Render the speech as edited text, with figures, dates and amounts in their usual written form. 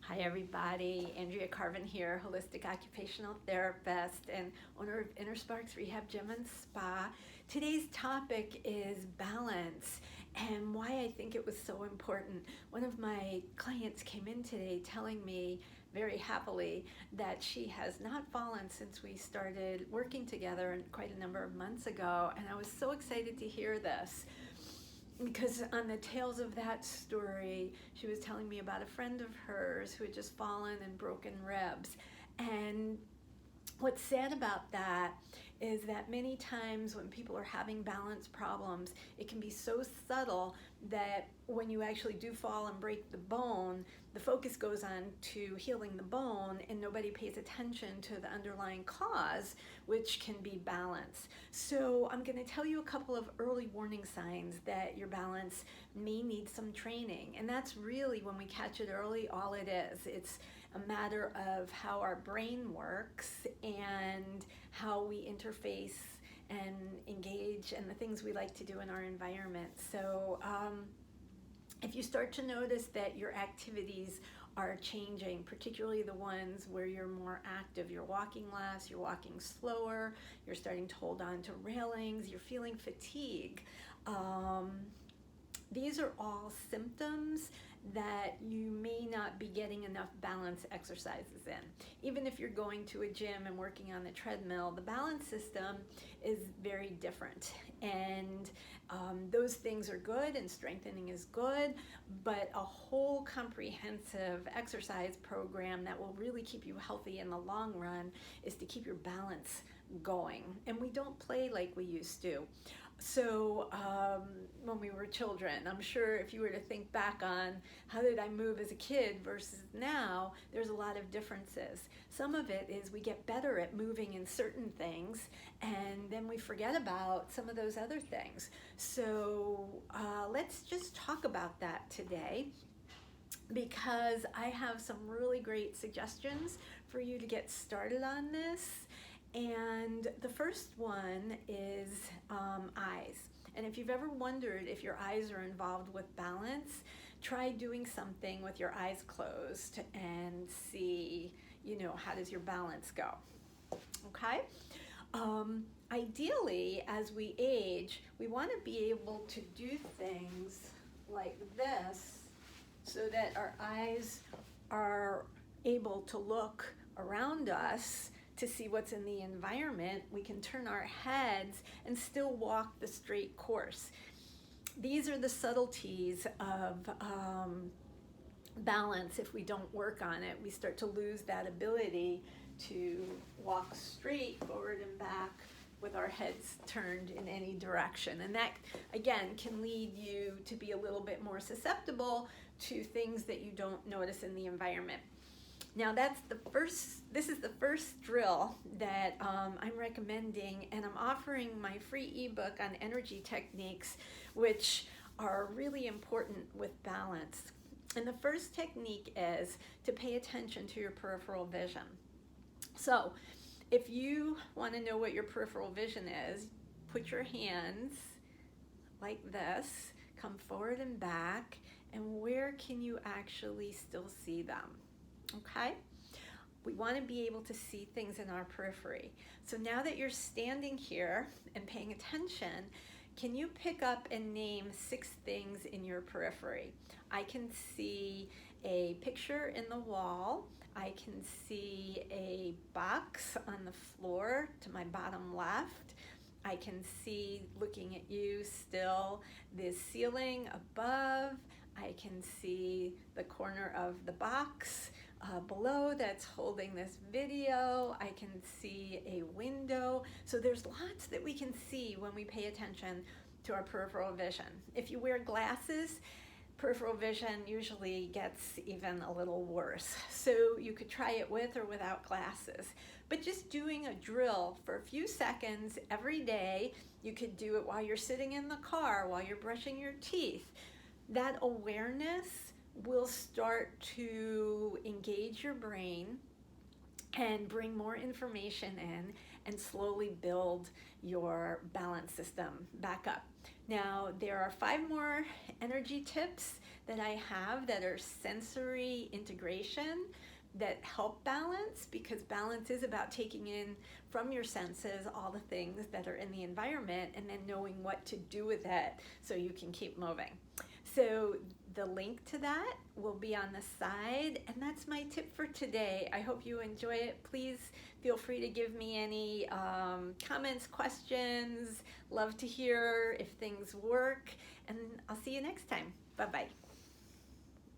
Hi everybody, Andrea Carvin here, holistic occupational therapist and owner of Inner Sparks Rehab Gym and Spa. Today's topic is balance and why I think it was so important. One of my clients came in today telling me very happily that she has not fallen since we started working together quite a number of months ago, and I was so excited to hear this. Because on the tails of that story, she was telling me about a friend of hers who had just fallen and broken ribs. And what's sad about that is that many times when people are having balance problems, it can be so subtle that when you actually do fall and break the bone, the focus goes on to healing the bone and nobody pays attention to the underlying cause, which can be balance. So I'm going to tell you a couple of early warning signs that your balance may need some training. And that's really, when we catch it early, all it is. It's a matter of how our brain works and how we interface and engage and the things we like to do in our environment. So if you start to notice that your activities are changing, particularly the ones where you're more active, you're walking less, you're walking slower, you're starting to hold on to railings, you're feeling fatigue, these are all symptoms that you may not be getting enough balance exercises in. Even if you're going to a gym and working on the treadmill, the balance system is very different. And those things are good and strengthening is good, but a whole comprehensive exercise program that will really keep you healthy in the long run is to keep your balance going. And we don't play like we used to. So when we were children, I'm sure if you were to think back on how did I move as a kid versus now, there's a lot of differences. Some of it is we get better at moving in certain things and then we forget about some of those other things. So let's just talk about that today, because I have some really great suggestions for you to get started on this. And the first one is eyes. And if you've ever wondered if your eyes are involved with balance, try doing something with your eyes closed and see, how does your balance go? Okay? Ideally, as we age, we want to be able to do things like this so that our eyes are able to look around us to see what's in the environment. We can turn our heads and still walk the straight course. These are the subtleties of balance. If we don't work on it, we start to lose that ability to walk straight forward and back with our heads turned in any direction. And that, again, can lead you to be a little bit more susceptible to things that you don't notice in the environment. Now this is the first drill that I'm recommending, and I'm offering my free ebook on energy techniques, which are really important with balance. And the first technique is to pay attention to your peripheral vision. So if you want to know what your peripheral vision is, put your hands like this, come forward and back, and where can you actually still see them? Okay? We want to be able to see things in our periphery. So now that you're standing here and paying attention, can you pick up and name 6 things in your periphery? I can see a picture in the wall. I can see a box on the floor to my bottom left. I can see, looking at you still, the ceiling above. I can see the corner of the box below that's holding this video. I can see a window. So there's lots that we can see when we pay attention to our peripheral vision. If you wear glasses, peripheral vision usually gets even a little worse. So you could try it with or without glasses. But just doing a drill for a few seconds every day, you could do it while you're sitting in the car, while you're brushing your teeth. That awareness will start to engage your brain and bring more information in and slowly build your balance system back up. Now, there are 5 more energy tips that I have that are sensory integration that help balance, because balance is about taking in from your senses all the things that are in the environment and then knowing what to do with it so you can keep moving. So the link to that will be on the side, and that's my tip for today. I hope you enjoy it. Please feel free to give me any comments, questions. Love to hear if things work, and I'll see you next time. Bye-bye.